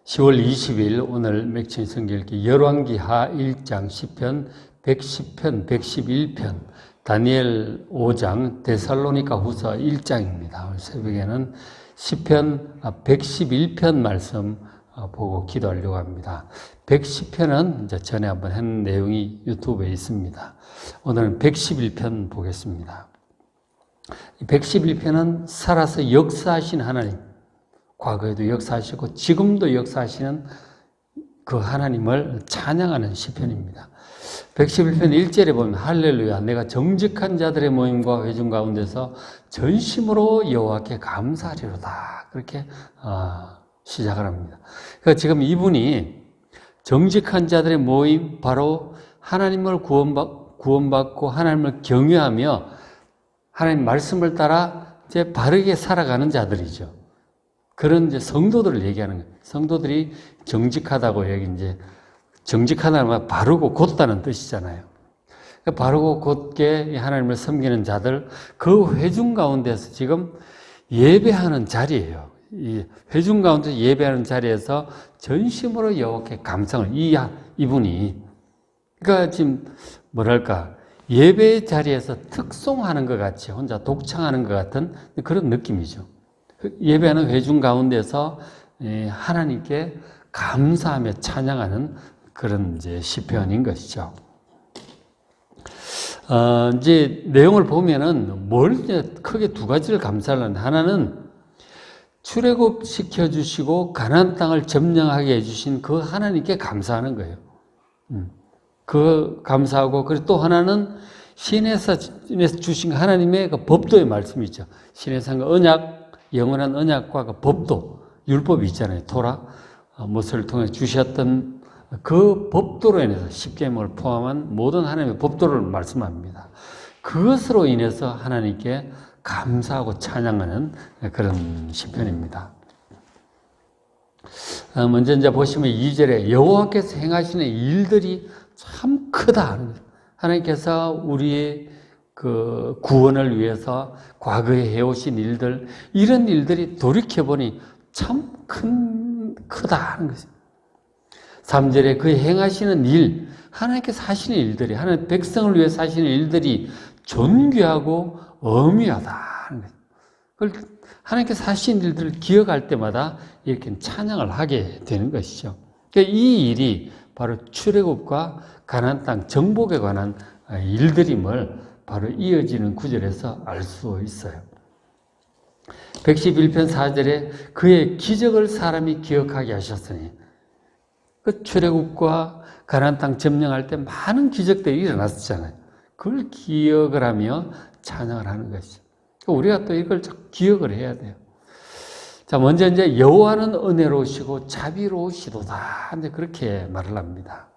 10월 20일 오늘 맥주인 성경 읽기 열왕기하 1장 10편, 110편, 111편, 다니엘 5장, 데살로니가 후서 1장입니다. 오늘 새벽에는 10편, 111편 말씀 보고 기도하려고 합니다. 110편은 이제 전에 한번 한 내용이 유튜브에 있습니다. 오늘은 111편 보겠습니다. 111편은 살아서 역사하신 하나님, 과거에도 역사하시고 지금도 역사하시는 그 하나님을 찬양하는 시편입니다. 111편 1절에 보면 할렐루야 내가 정직한 자들의 모임과 회중 가운데서 전심으로 여호와께 감사하리로다. 그렇게 시작을 합니다. 그러니까 지금 이분이 정직한 자들의 모임, 바로 하나님을 구원받고 하나님을 경외하며 하나님 말씀을 따라 이제 바르게 살아가는 자들이죠. 그런 이제 성도들을 얘기하는 거예요. 성도들이 정직하다고 여기 이제 정직하다는 말 바르고 곧다는 뜻이잖아요. 그러니까 바르고 곧게 하나님을 섬기는 자들, 그 회중 가운데서 지금 예배하는 자리예요. 이 회중 가운데 예배하는 자리에서 전심으로 여호와께 감상을 이분이 그러니까 지금 뭐랄까 예배 자리에서 특송하는 것 같이 혼자 독창하는 것 같은 그런 느낌이죠. 예배하는 회중 가운데서 하나님께 감사하며 찬양하는 그런 이제 시편인 것이죠. 이제 내용을 보면은 크게 두 가지를 감사를 하는데, 하나는 출애굽 시켜주시고 가나안 땅을 점령하게 해주신 그 하나님께 감사하는 거예요. 그 감사하고, 그리고 또 하나는 신에서 주신 하나님의 그 법도의 말씀이죠. 신에서 한 언약, 영원한 언약과 그 법도, 율법이 있잖아요. 토라, 모세를 통해 주셨던 그 법도로 인해서 십계명을 포함한 모든 하나님의 법도를 말씀합니다. 그것으로 인해서 하나님께 감사하고 찬양하는 그런 시편입니다. 먼저 이제 보시면 2절에 여호와께서 행하시는 일들이 참 크다. 하나님께서 우리의 그 구원을 위해서 과거에 해오신 일들, 이런 일들이 돌이켜보니 참 크다 하는 것입니다. 3절에 그 행하시는 일, 하나님께서 하시는 일들이, 하나님 백성을 위해서 하시는 일들이 존귀하고 어미하다 하는 것입니다. 그걸 하나님께서 하신 일들을 기억할 때마다 이렇게 찬양을 하게 되는 것이죠. 그러니까 이 일이 바로 출애굽과 가나안 땅 정복에 관한 일들임을 바로 이어지는 구절에서 알 수 있어요. 111편 4절에 그의 기적을 사람이 기억하게 하셨으니, 그 출애굽과 가나안 땅 점령할 때 많은 기적들이 일어났었잖아요. 그걸 기억을 하며 찬양을 하는 것이죠. 우리가 또 이걸 기억을 해야 돼요. 자, 먼저 이제 여호와는 은혜로우시고 자비로우시도다. 이제 그렇게 말을 합니다.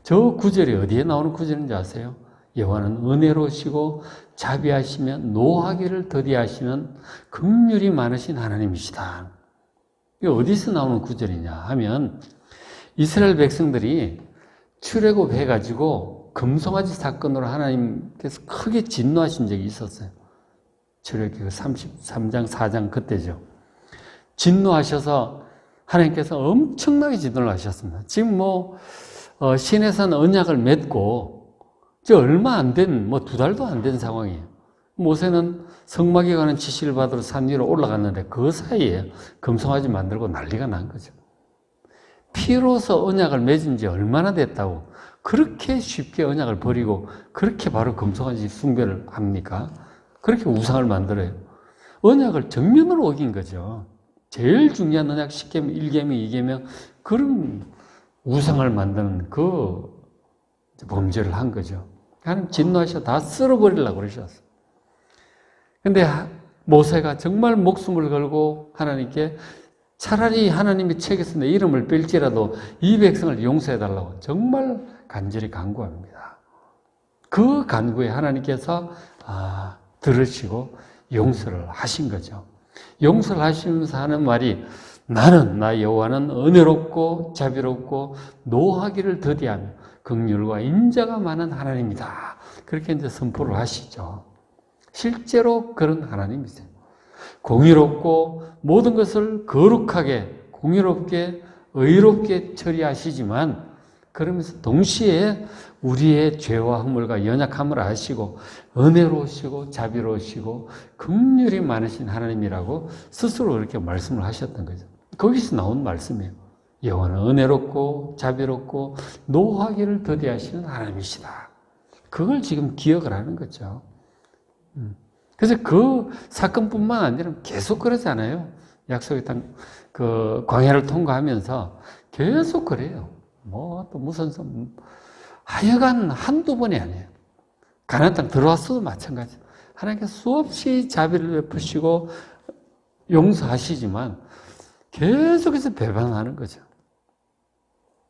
저 구절이 어디에 나오는 구절인지 아세요? 여호와는 은혜로우시고 자비하시며 노하기를 더디하시는 긍휼이 많으신 하나님이시다. 이게 어디서 나오는 구절이냐 하면, 이스라엘 백성들이 출애굽해가지고 금송아지 사건으로 하나님께서 크게 진노하신 적이 있었어요. 출애굽기 33장 4장 그때죠. 진노하셔서 하나님께서 엄청나게 진노를 하셨습니다. 지금 시내산 언약을 맺고 얼마 안 된, 2달도 안 된 상황이에요. 모세는 성막에 관한 지시를 받으러 산 위로 올라갔는데 그 사이에 금송아지 만들고 난리가 난 거죠. 피로서 언약을 맺은 지 얼마나 됐다고 그렇게 쉽게 언약을 버리고 그렇게 바로 금송아지 숭배를 합니까? 그렇게 우상을 만들어요. 언약을 정면으로 어긴 거죠. 제일 중요한 언약 10계명, 1계명, 2계명 그런 우상을 만드는 그 범죄를 한 거죠. 하나님 진노하셔 다 쓸어버리려고 그러셨어요. 근데 모세가 정말 목숨을 걸고 하나님께 차라리 하나님의 책에서 내 이름을 뺄지라도 이 백성을 용서해달라고 정말 간절히 간구합니다. 그 간구에 하나님께서 들으시고 용서를 하신 거죠. 용서를 하시면서 하는 말이, 나는 나 여호와는 은혜롭고 자비롭고 노하기를 더디하며 긍휼과 인자가 많은 하나님이다. 그렇게 이제 선포를 하시죠. 실제로 그런 하나님이세요. 공의롭고 모든 것을 거룩하게 공의롭게 의롭게 처리하시지만 그러면서 동시에 우리의 죄와 허물과 연약함을 아시고 은혜로우시고 자비로우시고 긍휼이 많으신 하나님이라고 스스로 그렇게 말씀을 하셨던 거죠. 거기서 나온 말씀이에요. 여호와는 은혜롭고 자비롭고 노하기를 더디하시는 하나님이시다. 그걸 지금 기억을 하는 거죠. 그래서 그 사건뿐만 아니라 계속 그러잖아요. 약속의 땅, 그 광야를 통과하면서 계속 그래요. 뭐 또 무슨 하여간 한두 번이 아니에요. 가나안 땅 들어왔어도 마찬가지. 하나님께서 수없이 자비를 베푸시고 용서하시지만 계속해서 배반하는 거죠.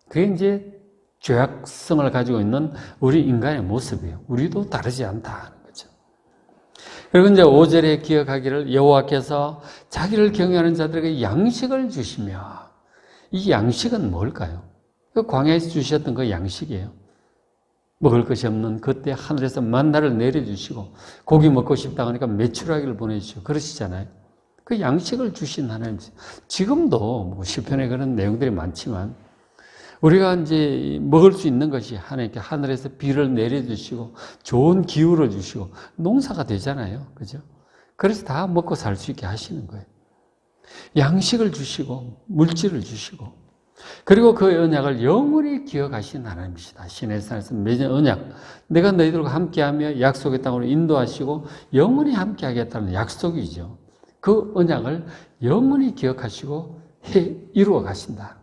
그게 이제 죄악성을 가지고 있는 우리 인간의 모습이에요. 우리도 다르지 않다 하는 거죠. 그리고 이제 5절에 기억하기를 여호와께서 자기를 경외하는 자들에게 양식을 주시며, 이 양식은 뭘까요? 그 광야에서 주셨던 그 양식이에요. 먹을 것이 없는 그때 하늘에서 만나를 내려주시고 고기 먹고 싶다 하니까 메추라기를 보내주시고 그러시잖아요. 그 양식을 주신 하나님. 지금도 뭐 시편에 그런 내용들이 많지만 우리가 이제 먹을 수 있는 것이 하나님께 하늘에서 비를 내려주시고 좋은 기후를 주시고 농사가 되잖아요. 그죠? 그래서 다 먹고 살 수 있게 하시는 거예요. 양식을 주시고 물질을 주시고 그리고 그 언약을 영원히 기억하신 하나님이시다. 신의 산에서 맺은 언약. 내가 너희들과 함께하며 약속의 땅으로 인도하시고 영원히 함께하겠다는 약속이죠. 그 언약을 영원히 기억하시고 이루어 가신다.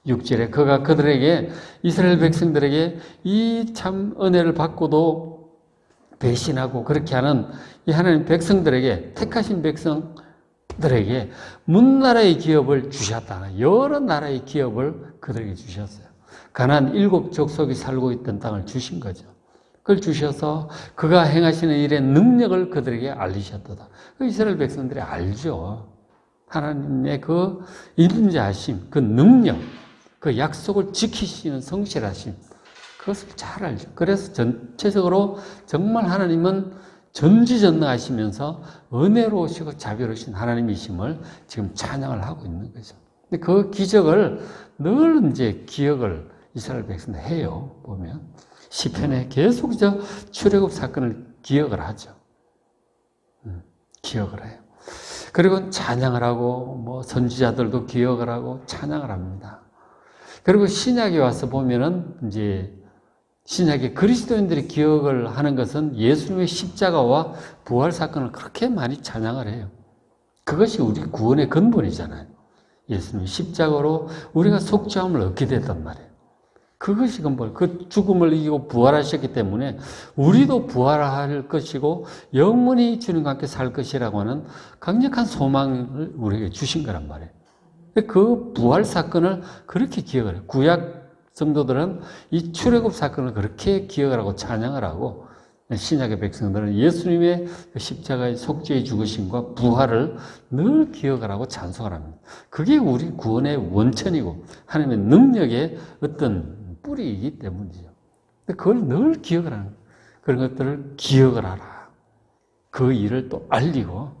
6절에 그가 그들에게 이스라엘 백성들에게 이 참 은혜를 받고도 배신하고 그렇게 하는 이 하나님 백성들에게 택하신 백성들에게 문나라의 기업을 주셨다. 여러 나라의 기업을 그들에게 주셨어요. 가나안 7족속이 살고 있던 땅을 주신 거죠. 그걸 주셔서 그가 행하시는 일의 능력을 그들에게 알리셨다. 그 이스라엘 백성들이 알죠. 하나님의 그 임재하심, 그 능력, 그 약속을 지키시는 성실하심, 그것을 잘 알죠. 그래서 전체적으로 정말 하나님은 전지전능하시면서 은혜로우시고 자비로우신 하나님이심을 지금 찬양을 하고 있는 거죠. 근데 그 기적을 늘 이제 기억을 이스라엘 백성들 해요. 보면 시편에 계속 출애굽 사건을 기억을 하죠. 기억을 해요. 그리고 찬양을 하고 뭐 선지자들도 기억을 하고 찬양을 합니다. 그리고 신약에 와서 보면은 이제 신약에 그리스도인들이 기억을 하는 것은 예수님의 십자가와 부활 사건을 그렇게 많이 찬양을 해요. 그것이 우리 구원의 근본이잖아요. 예수님의 십자가로 우리가 속죄함을 얻게 됐단 말이에요. 그것이 근본. 그 죽음을 이기고 부활하셨기 때문에 우리도 부활할 것이고 영원히 주님과 함께 살 것이라고 하는 강력한 소망을 우리에게 주신 거란 말이에요. 그 부활 사건을 그렇게 기억을 해요. 구약 성도들은 이 출애굽 사건을 그렇게 기억을 하고 찬양을 하고 신약의 백성들은 예수님의 십자가의 속죄의 죽으심과 부활을 늘 기억을 하고 찬송을 합니다. 그게 우리 구원의 원천이고 하나님의 능력의 어떤 뿌리이기 때문이죠. 그걸 늘 기억을 하는 거예요. 그런 것들을 기억을 하라. 그 일을 또 알리고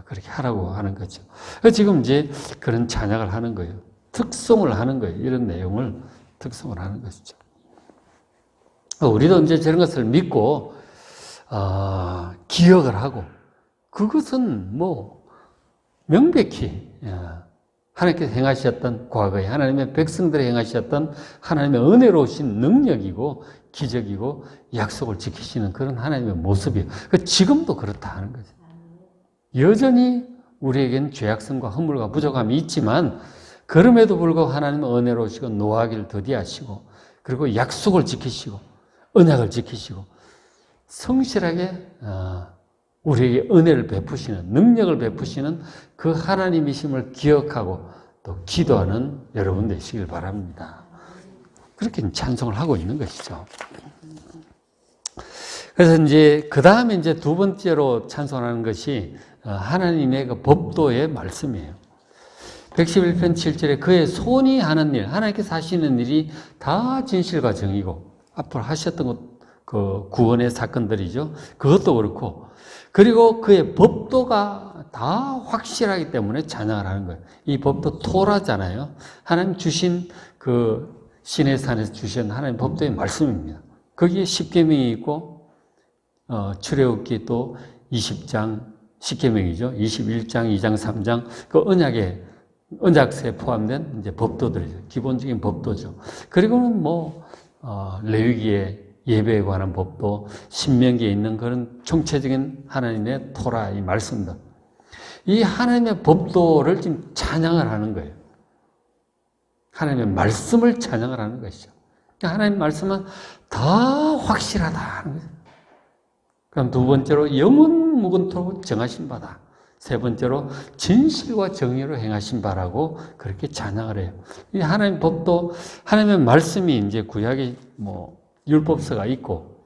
그렇게 하라고 하는 거죠. 지금 이제 그런 찬양을 하는 거예요. 특송을 하는 거예요. 이런 내용을 특송을 하는 것이죠. 우리도 이제 저런 것을 믿고 기억을 하고 그것은 뭐 명백히 하나님께서 행하셨던 과거에 하나님의 백성들이 행하셨던 하나님의 은혜로우신 능력이고 기적이고 약속을 지키시는 그런 하나님의 모습이에요. 지금도 그렇다 하는 거죠. 여전히 우리에겐 죄악성과 허물과 부족함이 있지만 그럼에도 불구하고 하나님은 은혜로우시고 노하기를 더디하시고 그리고 약속을 지키시고 언약을 지키시고 성실하게 우리에게 은혜를 베푸시는 능력을 베푸시는 그 하나님이심을 기억하고 또 기도하는 여러분 되시길 바랍니다. 그렇게 찬송을 하고 있는 것이죠. 그래서 이제 그 다음에 이제 두 번째로 찬송하는 것이 하나님의 그 법도의 말씀이에요. 111편 7절에 그의 손이 하는 일, 하나님께서 하시는 일이 다 진실과 정의고 앞으로 하셨던 그 구원의 사건들이죠. 그것도 그렇고 그리고 그의 법도가 다 확실하기 때문에 찬양을 하는 거예요. 이 법도 토라잖아요. 하나님 주신 그 시내산에서 주신 하나님 법도의 말씀입니다. 거기에 십계명이 있고 출애굽기 또 20장 10계명이죠. 21장, 2장, 3장 그 언약서에 포함된 이제 법도들이죠. 기본적인 법도죠. 그리고는 레위기의 예배에 관한 법도, 신명기에 있는 그런 총체적인 하나님의 토라, 이 말씀들. 이 하나님의 법도를 지금 찬양을 하는 거예요. 하나님의 말씀을 찬양을 하는 것이죠. 하나님의 말씀은 다 확실하다 하는 거죠. 그럼 두 번째로 영원 무근토록 정하신 바다. 세 번째로 진실과 정의로 행하신 바라고 그렇게 찬양을 해요. 이 하나님의 법도, 하나님의 말씀이 이제 구약에 율법서가 있고,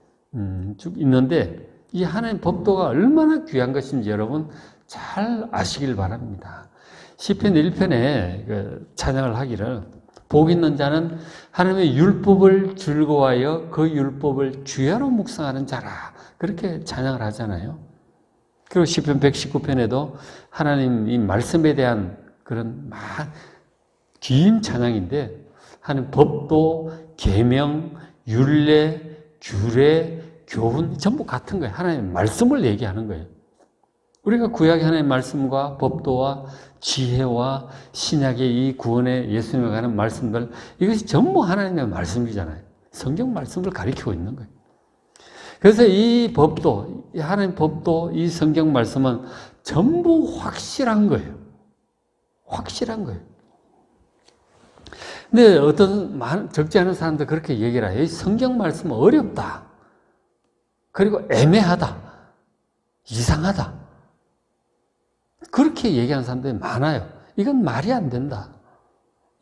쭉 있는데, 이 하나님의 법도가 얼마나 귀한 것인지 여러분 잘 아시길 바랍니다. 시편 1편에 찬양을 하기를, 복 있는 자는 하나님의 율법을 즐거워하여 그 율법을 주야로 묵상하는 자라. 그렇게 찬양을 하잖아요. 그리고 시편 119편에도 하나님 이 말씀에 대한 그런 긴 찬양인데, 하나님 법도, 계명, 율례, 규례, 교훈 전부 같은 거예요. 하나님의 말씀을 얘기하는 거예요. 우리가 구약의 하나님의 말씀과 법도와 지혜와 신약의 이 구원의 예수님에 관한 말씀들, 이것이 전부 하나님의 말씀이잖아요. 성경 말씀을 가리키고 있는 거예요. 그래서 이 법도, 이 하나님 법도, 이 성경 말씀은 전부 확실한 거예요. 확실한 거예요. 근데 적지 않은 사람들 그렇게 얘기를 해요. 이 성경 말씀은 어렵다. 그리고 애매하다. 이상하다. 그렇게 얘기하는 사람들이 많아요. 이건 말이 안 된다.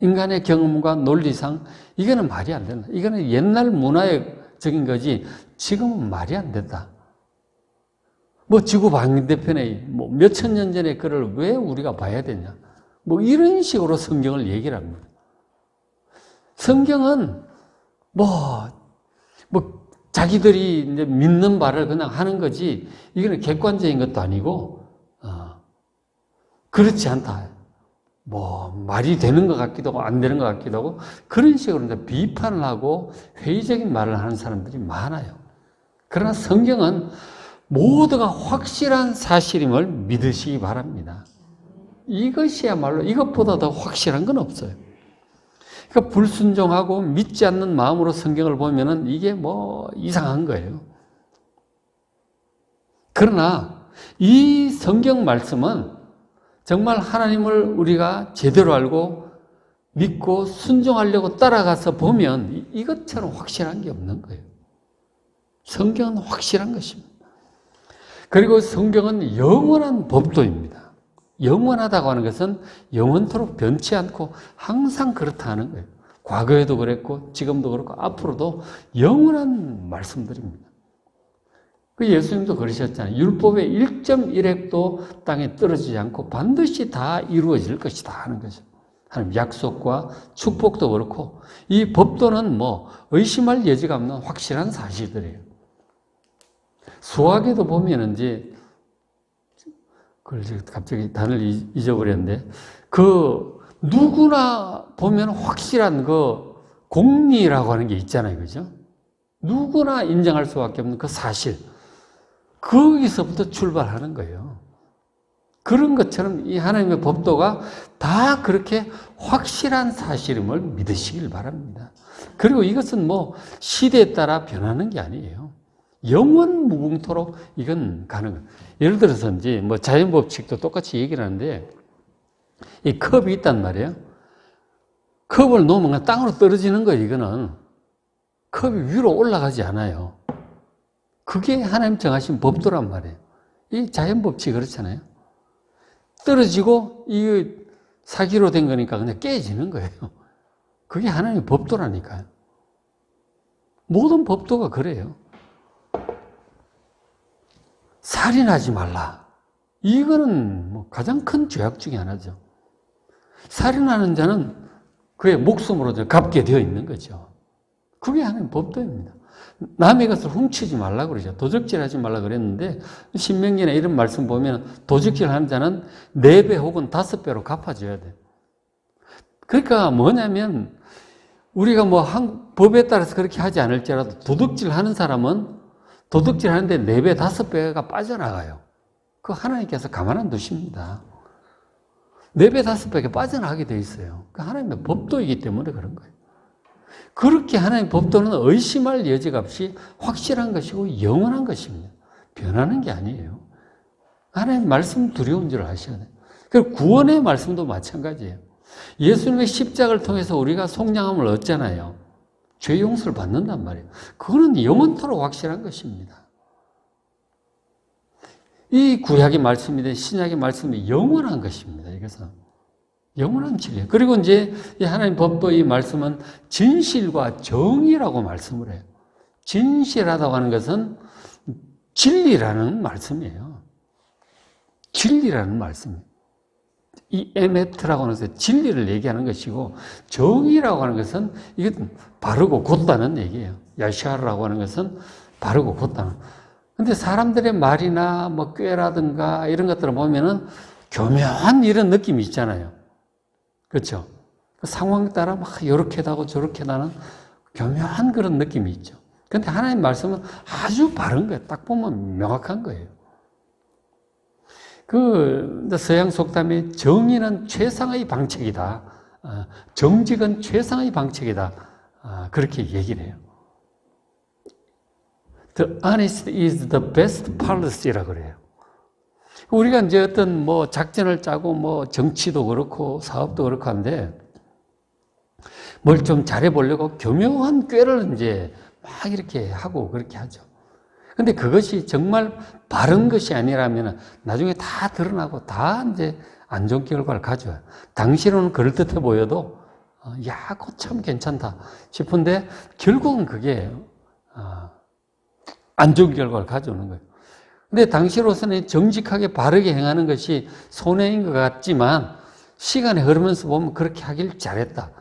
인간의 경험과 논리상 이거는 말이 안 된다. 이거는 옛날 문화적인 거지 지금은 말이 안 된다. 지구 반대편에 몇천 년 전의 글을 왜 우리가 봐야 되냐. 이런 식으로 성경을 얘기를 합니다. 성경은 자기들이 이제 믿는 바를 그냥 하는 거지, 이거는 객관적인 것도 아니고, 그렇지 않다. 말이 되는 것 같기도 하고, 안 되는 것 같기도 하고, 그런 식으로 이제 비판을 하고 회의적인 말을 하는 사람들이 많아요. 그러나 성경은 모두가 확실한 사실임을 믿으시기 바랍니다. 이것이야말로 이것보다 더 확실한 건 없어요. 그러니까 불순종하고 믿지 않는 마음으로 성경을 보면은 이게 이상한 거예요. 그러나 이 성경 말씀은 정말 하나님을 우리가 제대로 알고 믿고 순종하려고 따라가서 보면 이것처럼 확실한 게 없는 거예요. 성경은 확실한 것입니다. 그리고 성경은 영원한 법도입니다. 영원하다고 하는 것은 영원토록 변치 않고 항상 그렇다는 거예요. 과거에도 그랬고 지금도 그렇고 앞으로도 영원한 말씀들입니다. 예수님도 그러셨잖아요. 율법의 1.1획도 땅에 떨어지지 않고 반드시 다 이루어질 것이다 하는 거죠. 하나님 약속과 축복도 그렇고 이 법도는 의심할 여지가 없는 확실한 사실들이에요. 수학에도 보면은 이제 그걸 갑자기 단어를 잊어버렸는데, 누구나 보면 확실한 공리라고 하는 게 있잖아요. 그죠? 누구나 인정할 수밖에 없는 그 사실. 거기서부터 출발하는 거예요. 그런 것처럼 이 하나님의 법도가 다 그렇게 확실한 사실임을 믿으시길 바랍니다. 그리고 이것은 시대에 따라 변하는 게 아니에요. 영원 무궁토록 이건 가능해요. 예를 들어서 이제 자연법칙도 똑같이 얘기를 하는데, 이 컵이 있단 말이에요. 컵을 놓으면 그냥 땅으로 떨어지는 거예요, 이거는. 컵이 위로 올라가지 않아요. 그게 하나님 정하신 법도란 말이에요. 이 자연법칙이 그렇잖아요. 떨어지고, 이게 사기로 된 거니까 그냥 깨지는 거예요. 그게 하나님의 법도라니까요. 모든 법도가 그래요. 살인하지 말라. 이거는 가장 큰 죄악 중에 하나죠. 살인하는 자는 그의 목숨으로 갚게 되어 있는 거죠. 그게 하나님 법도입니다. 남의 것을 훔치지 말라고 그러죠. 도적질 하지 말라고 그랬는데, 신명기나 이런 말씀 보면 도적질 하는 자는 4배 혹은 5배로 갚아줘야 돼요. 그러니까 뭐냐면, 우리가 뭐 법에 따라서 그렇게 하지 않을지라도 도둑질 하는 사람은 도둑질 하는데 4배, 5배가 빠져나가요. 그거 하나님께서 가만 안 두십니다. 4배, 5배가 빠져나가게 돼 있어요. 그 하나님의 법도이기 때문에 그런 거예요. 그렇게 하나님의 법도는 의심할 여지가 없이 확실한 것이고 영원한 것입니다. 변하는 게 아니에요. 하나님 말씀 두려운 줄 아셔야 돼요. 그리고 구원의 말씀도 마찬가지예요. 예수님의 십자가를 통해서 우리가 속량함을 얻잖아요. 죄 용서를 받는단 말이에요. 그거는 영원토록 확실한 것입니다. 이 구약의 말씀이든 신약의 말씀이 영원한 것입니다. 이것은 영원한 진리예요. 그리고 이제 이 하나님 법도 이 말씀은 진실과 정의라고 말씀을 해요. 진실하다고 하는 것은 진리라는 말씀이에요. 진리라는 말씀이에요. 이 에메트라고 하는 것은 진리를 얘기하는 것이고, 정의라고 하는 것은 이게 바르고 곧다는 얘기예요. 야샤라고 하는 것은 바르고 곧다는. 근데 사람들의 말이나 뭐 꾀라든가 이런 것들을 보면은 교묘한 이런 느낌이 있잖아요. 그렇죠? 상황에 따라 막 요렇게도 하고 저렇게도 하는 교묘한 그런 느낌이 있죠. 근데 하나님 말씀은 아주 바른 거예요. 딱 보면 명확한 거예요. 서양 속담에 정의는 최상의 방책이다. 정직은 최상의 방책이다. 그렇게 얘기를 해요. The honest is the best policy라고 그래요. 우리가 이제 어떤 뭐 작전을 짜고 뭐 정치도 그렇고 사업도 그렇고 한데 뭘 좀 잘해보려고 교묘한 꾀를 이제 막 이렇게 하고 그렇게 하죠. 근데 그것이 정말 바른 것이 아니라면 나중에 다 드러나고 다 이제 안 좋은 결과를 가져와요. 당시로는 그럴듯해 보여도, 야, 그거 참 괜찮다 싶은데 결국은 그게, 안 좋은 결과를 가져오는 거예요. 근데 당시로서는 정직하게 바르게 행하는 것이 손해인 것 같지만 시간이 흐르면서 보면 그렇게 하길 잘했다.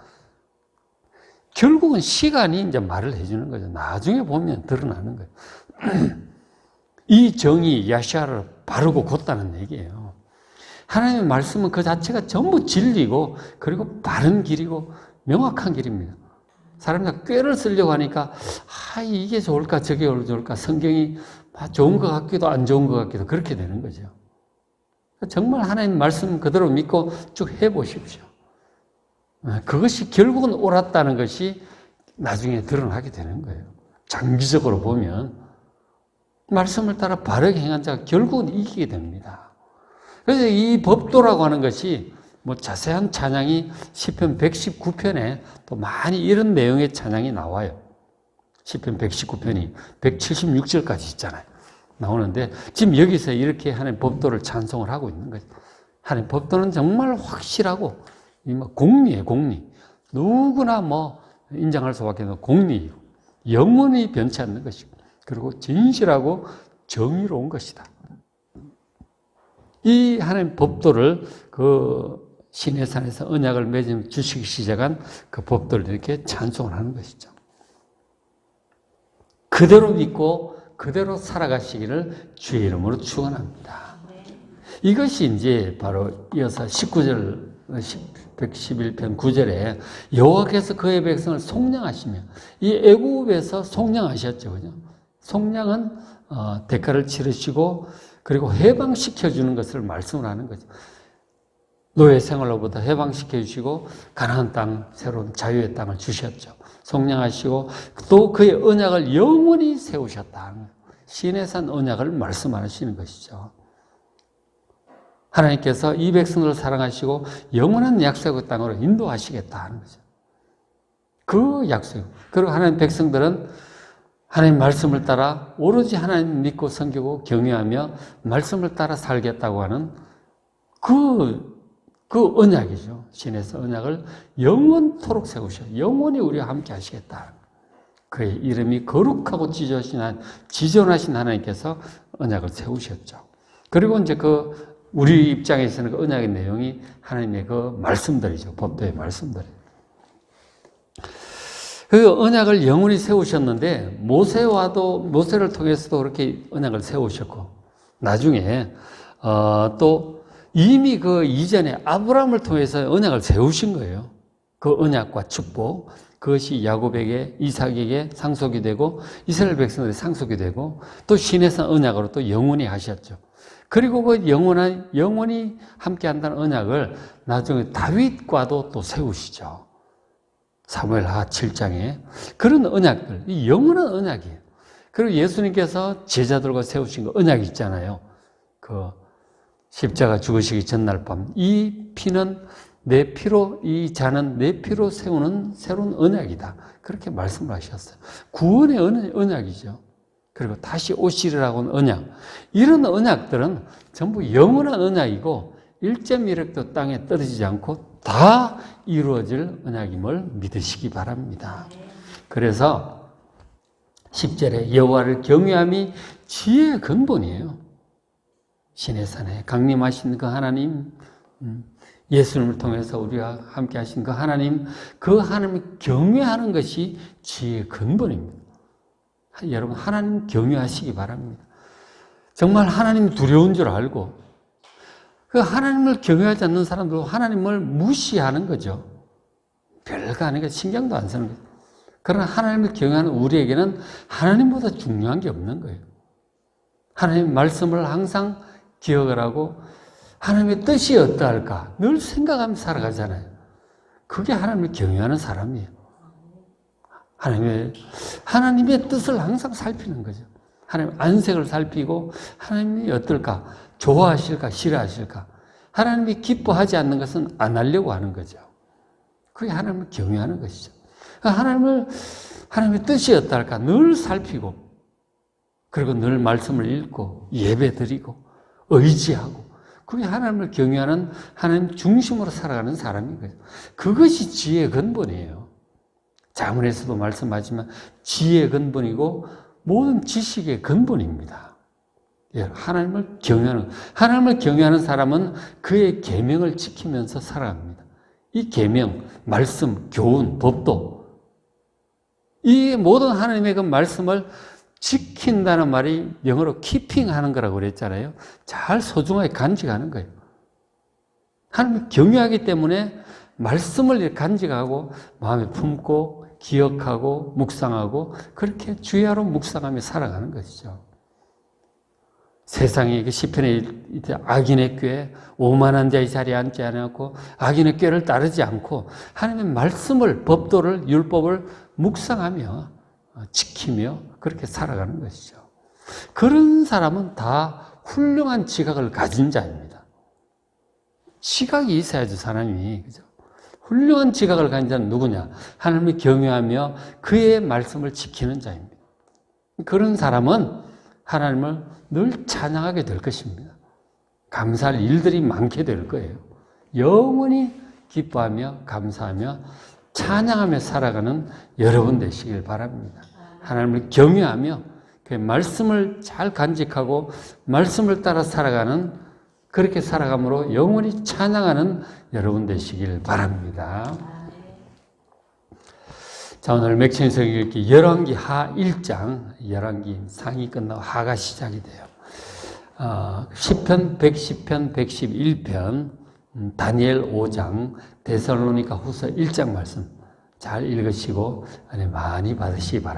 결국은 시간이 이제 말을 해주는 거죠. 나중에 보면 드러나는 거예요. 이 정의, 야샤를 바르고 곧다는 얘기예요. 하나님의 말씀은 그 자체가 전부 진리고, 그리고 바른 길이고, 명확한 길입니다. 사람들 꾀를 쓰려고 하니까, 이게 좋을까, 저게 좋을까, 성경이 좋은 것 같기도 안 좋은 것 같기도 그렇게 되는 거죠. 정말 하나님 말씀 그대로 믿고 쭉 해보십시오. 그것이 결국은 옳았다는 것이 나중에 드러나게 되는 거예요. 장기적으로 보면 말씀을 따라 바르게 행한 자가 결국은 이기게 됩니다. 그래서 이 법도라고 하는 것이 뭐 자세한 찬양이 시편 119편에 또 많이 이런 내용의 찬양이 나와요. 시편 119편이 176절까지 있잖아요. 나오는데 지금 여기서 이렇게 하나님 법도를 찬송을 하고 있는 거죠. 하나님 법도는 정말 확실하고 공리예요, 공리. 누구나 뭐 인정할 수밖에 없는 공리이고 영원히 변치 않는 것이고, 그리고 진실하고 정의로운 것이다. 이 하나님 법도를 시내산에서 언약을 맺으며 주시기 시작한 그 법도를 이렇게 찬송을 하는 것이죠. 그대로 믿고 그대로 살아가시기를 주의 이름으로 축원합니다. 이것이 이제 바로 이어서 19절 111편 9절에 여호와께서 그의 백성을 속량하시며, 이 애굽에서 속량하셨죠. 그죠? 속량은 대가를 치르시고 그리고 해방시켜 주는 것을 말씀을 하는 거죠. 노예 생활로부터 해방시켜 주시고 가나안 땅, 새로운 자유의 땅을 주셨죠. 속량하시고 또 그의 언약을 영원히 세우셨다. 시내산 언약을 말씀하시는 것이죠. 하나님께서 이 백성들을 사랑하시고 영원한 약속의 땅으로 인도하시겠다 하는 거죠. 그 약속. 그리고 하나님 백성들은 하나님 말씀을 따라 오로지 하나님 믿고 섬기고 경외하며 말씀을 따라 살겠다고 하는 그 언약이죠. 신에서 언약을 영원토록 세우셔. 영원히 우리와 함께 하시겠다. 그의 이름이 거룩하고 지존하신 하나님께서 언약을 세우셨죠. 그리고 이제 우리 입장에서는 그 언약의 내용이 하나님의 그 말씀들이죠. 법도의 말씀들. 그 언약을 영원히 세우셨는데 모세를 통해서도 그렇게 언약을 세우셨고 나중에 또 이미 그 이전에 아브라함을 통해서 언약을 세우신 거예요. 그 언약과 축복 그것이 야곱에게 이삭에게 상속이 되고 이스라엘 백성들이 상속이 되고 또 신의 언약으로 또 영원히 하셨죠. 그리고 그 영원히 함께 한다는 언약을 나중에 다윗과도 또 세우시죠. 사무엘하 7장에 그런 언약들, 이 영원한 언약이에요. 그리고 예수님께서 제자들과 세우신 그 언약이 있잖아요. 그 십자가 죽으시기 전날 밤, 이 피는 내 피로, 이 잔은 내 피로 세우는 새로운 언약이다. 그렇게 말씀을 하셨어요. 구원의 언약이죠. 그리고 다시 오시리라고 하는 언약. 이런 언약들은 전부 영원한 언약이고 1.1획도 땅에 떨어지지 않고 다 이루어질 언약임을 믿으시기 바랍니다. 그래서 10절에 여호와를 경외함이 지혜의 근본이에요. 신의 산에 강림하신 그 하나님, 예수님을 통해서 우리와 함께 하신 그 하나님을 경외하는 것이 지혜의 근본입니다. 여러분, 하나님 경외하시기 바랍니다. 정말 하나님 두려운 줄 알고, 그 하나님을 경외하지 않는 사람들은 하나님을 무시하는 거죠. 별거 아니고 신경도 안 쓰는 거죠. 그러나 하나님을 경외하는 우리에게는 하나님보다 중요한 게 없는 거예요. 하나님의 말씀을 항상 기억을 하고 하나님의 뜻이 어떠할까 늘 생각하면서 살아가잖아요. 그게 하나님을 경외하는 사람이에요. 하나님의 뜻을 항상 살피는 거죠. 하나님 안색을 살피고 하나님이 어떨까? 좋아하실까? 싫어하실까? 하나님이 기뻐하지 않는 것은 안 하려고 하는 거죠. 그게 하나님을 경외하는 것이죠. 하나님의 뜻이 어떨까? 늘 살피고 그리고 늘 말씀을 읽고 예배드리고 의지하고 그게 하나님을 경외하는 하나님 중심으로 살아가는 사람인 거죠. 그것이 지혜의 근본이에요. 자문에서도 말씀하지만 지혜의 근본이고 모든 지식의 근본입니다. 하나님을 경외하는 사람은 그의 계명을 지키면서 살아갑니다. 이 계명, 말씀, 교훈, 법도 이 모든 하나님의 그 말씀을 지킨다는 말이 영어로 keeping하는 거라고 그랬잖아요. 잘 소중하게 간직하는 거예요. 하나님을 경외하기 때문에 말씀을 간직하고 마음에 품고 기억하고 묵상하고 그렇게 주야로 묵상하며 살아가는 것이죠. 세상에 그 시편에 악인의 꾀 오만한 자의 자리에 앉지 않고 악인의 꾀를 따르지 않고 하나님의 말씀을 법도를 율법을 묵상하며 지키며 그렇게 살아가는 것이죠. 그런 사람은 다 훌륭한 지각을 가진 자입니다. 지각이 있어야죠, 사람이. 그죠? 훌륭한 지각을 가진 자는 누구냐? 하나님을 경외하며 그의 말씀을 지키는 자입니다. 그런 사람은 하나님을 늘 찬양하게 될 것입니다. 감사할 일들이 많게 될 거예요. 영원히 기뻐하며 감사하며 찬양하며 살아가는 여러분 되시길 바랍니다. 하나님을 경외하며 그의 말씀을 잘 간직하고 말씀을 따라 살아가는 그렇게 살아감으로 영원히 찬양하는 여러분 되시길 바랍니다. 자, 오늘 맥천에서 읽기 열왕기 하 1장, 열왕기 상이 끝나고 하가 시작이 돼요. 시편, 110편, 111편, 다니엘 5장, 데살로니가 후서 1장 말씀 잘 읽으시고 많이 받으시기 바랍니다.